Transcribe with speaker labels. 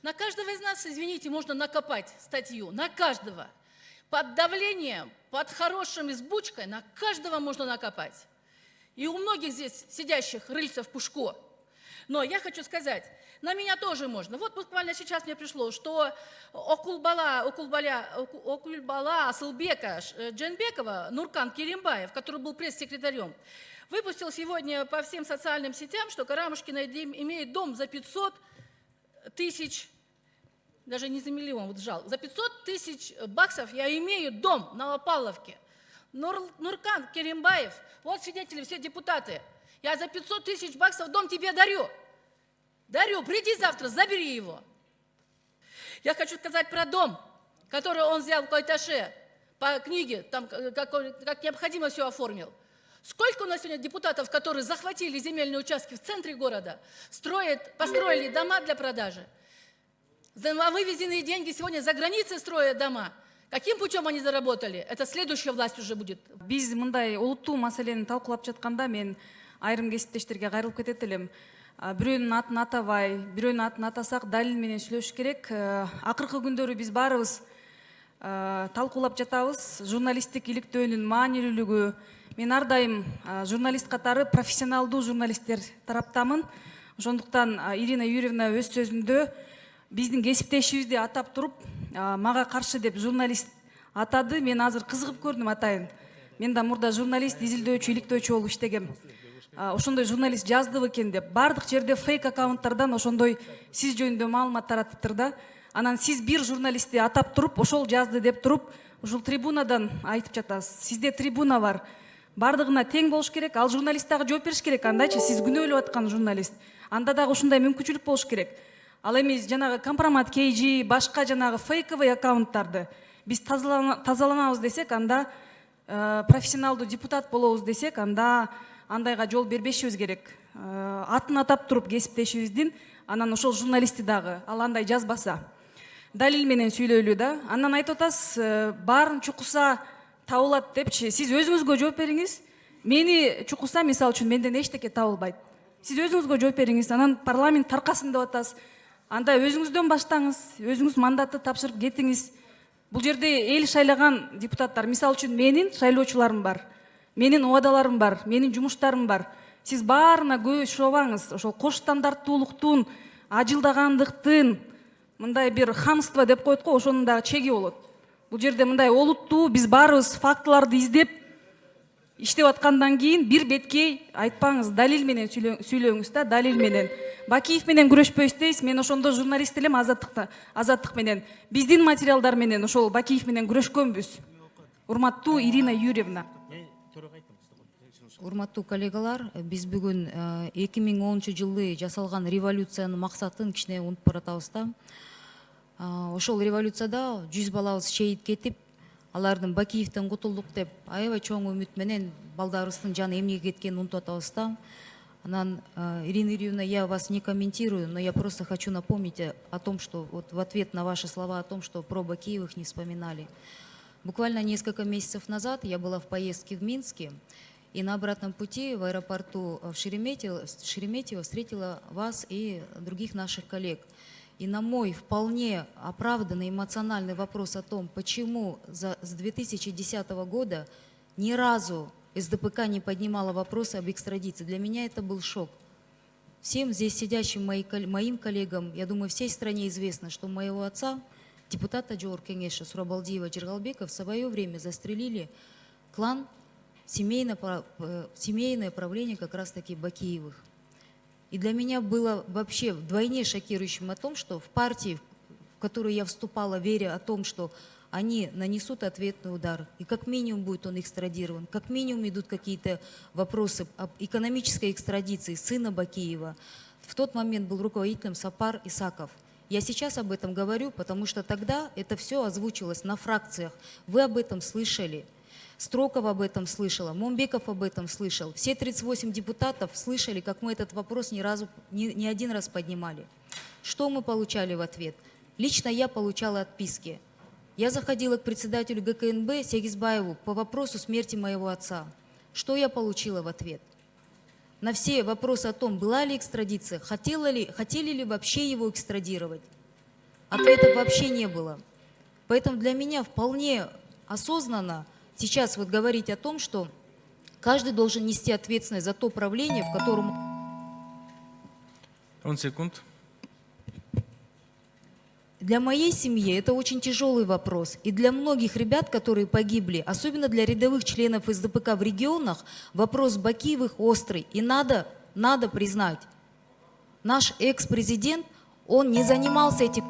Speaker 1: На каждого из нас, извините, можно накопать статью, на каждого. Под давлением, под хорошим избучкой на каждого можно накопать. И у многих здесь сидящих рыльца в пушко. Но я хочу сказать, на меня тоже можно. Вот буквально сейчас мне пришло, что Окулбала Асылбека Дженбекова Нуркан Керимбаев, который был пресс-секретарем, выпустил сегодня по всем социальным сетям, что Карамушкина имеет дом за 500 тысяч, даже не за миллион, вот жал, за 500 тысяч баксов я имею дом на Лопаловке. Нуркан Керимбаев, вот свидетели, все депутаты, я за 500 тысяч баксов дом тебе дарю. Дарю, приди завтра, забери его. Я хочу сказать про дом, который он взял в Койташе, по книге, там, как необходимо все оформил. Сколько у нас сегодня депутатов, которые захватили земельные участки в центре города, построили дома для продажи. За вывезенные деньги сегодня за границей строят дома. Каким путем они заработали? Это следующая власть уже будет.
Speaker 2: Биз мындай улуттуу маселени талкуулап жатканда мен айрым кесиптештерге кайрылып кетет элем. Бирөөнүн атын атабай, бирөөнүн атын атасак далил менен сүйлөшүш керек. Акыркы күндөрү биз баарыбыз талкуулап жатабыз. Журналисттик иликтөөнүн маанилүүлүгү. Мен ар дайым журналист катары профессионалдуу журналисттер тараптамын. Ошондуктан Ирина Юрьевна өз сөзүндө биздин кесиптешибизди атап туруп, мага каршы деп журналист атады. Мен азыр кызыгып көрдүм атайын. Мен да мурда журналист, изилдөөчү, иликтөөчү болуп иштегем. Ошондой журналист жазды экен деп, бардык жерде фейк аккаунттардан ошондой сиз жөнүндө маалымат таратыптыр да. Анан сиз бир журналистти атап туруп, ошол жазды деп туруп, ушул трибунадан айтып жатасыз. Сизде трибуна бар. Бардыгына тең болуш керек, ал журналист дагы жооп бериш керек. Андайчы сиз күнөөлөп аткан журналист. Анда дагы ушундай мүмкүнчүлүк болуш керек. Ал эми жанагы компромат KG, башка жанагы фейковый аккаунттарды биз тазаланабыз десек, анда профессионалдуу депутат болобуз десек, анда андайга жол бербешибиз керек. Атын атап туруп кесиптешибиздин, анан ошол журналисти дагы ал андай жазбаса, далил менен сүйлөйлү да. Андан айтып атасыз, баарын чукуса табылат депчи. Сиз өзүңүзгө жооп бериңиз. Мени чукуса, мисалы үчүн, менден эчтеке табылбайт. Сиз өзүңүзгө жооп бериңиз. Анан парламент таркасын деп атасыз. Анда өзүңүздөн баштаңыз, өзүңүз мандатты тапшырып кетиңиз. Бул жерде эл шайлаган депутаттар, мисалы үчүн менин шайлоочуларым бар. Менин убадаларым бар, менин жумуштарым бар. Сиз баарына көз шобаңыз. Ошол кош стандарттуулуктун, ажылдагандыктын, мындай бир хамство деп коет го, ошонун дагы чеги болот. Бул жерде мындай олуттуу, биз баарыбыз фактыларды издеп иштеп аткандан кийин бир беткей айтпаңыз, далил менен сүйлөңүз да, далил менен. Бакиев менен күрөшпөйсүз дейсиз, мен ошондо журналист элем, азаттык менен. Биздин материалдар менен ошол Бакиев менен күрөшкөнбүз. Урматтуу Ирина Юрьевна.
Speaker 3: Урматтуу коллегалар, биз бүгүн 2010-жылы жасалган революциянын максатын кичине унутуп баратабыз да. Ошол революцияда 100 балабыз шейит кетип, алардын Бакиевден кутулдук деп аябай чоң үмүт менен балдарыбыздын жаны эмнеге кеткенин унутуп атабыз да. Анан, Ирина Юрьевна, я вас не комментирую, но я просто хочу напомнить о том, что вот в ответ на ваши слова о том, что про Бакиевых не вспоминали. Буквально несколько месяцев назад я была в поездке в Минске, и на обратном пути в аэропорту в Шереметьево встретила вас и других наших коллег. И на мой вполне оправданный эмоциональный вопрос о том, почему с 2010 года ни разу СДПК не поднимала вопрос об экстрадиции, для меня это был шок. Всем здесь сидящим моим коллегам, я думаю, всей стране известно, что моего отца, депутата Джор Кенеша Сурабалдиева Джергалбека, в свое время застрелили клан, семейное правление как раз-таки Бакиевых. И для меня было вообще вдвойне шокирующим о том, что в партии, в которую я вступала, веря о том, что они нанесут ответный удар, и как минимум будет он экстрадирован, как минимум идут какие-то вопросы об экономической экстрадиции сына Бакиева. В тот момент был руководителем Сапар Исаков. Я сейчас об этом говорю, потому что тогда это все озвучилось на фракциях. Вы об этом слышали. Строков об этом слышала, Момбеков об этом слышал. Все 38 депутатов слышали, как мы этот вопрос не один раз поднимали. Что мы получали в ответ? Лично я получала отписки. Я заходила к председателю ГКНБ Сегизбаеву по вопросу смерти моего отца. Что я получила в ответ? На все вопросы о том, была ли экстрадиция, хотели ли вообще его экстрадировать, ответа вообще не было. Поэтому для меня вполне осознанно сейчас вот говорить о том, что каждый должен нести ответственность за то правление, в котором...
Speaker 4: 10 секунд.
Speaker 3: Для моей семьи это очень тяжелый вопрос. И для многих ребят, которые погибли, особенно для рядовых членов СДПК в регионах, вопрос Бакиевых острый. И надо признать, наш экс-президент, он не занимался этим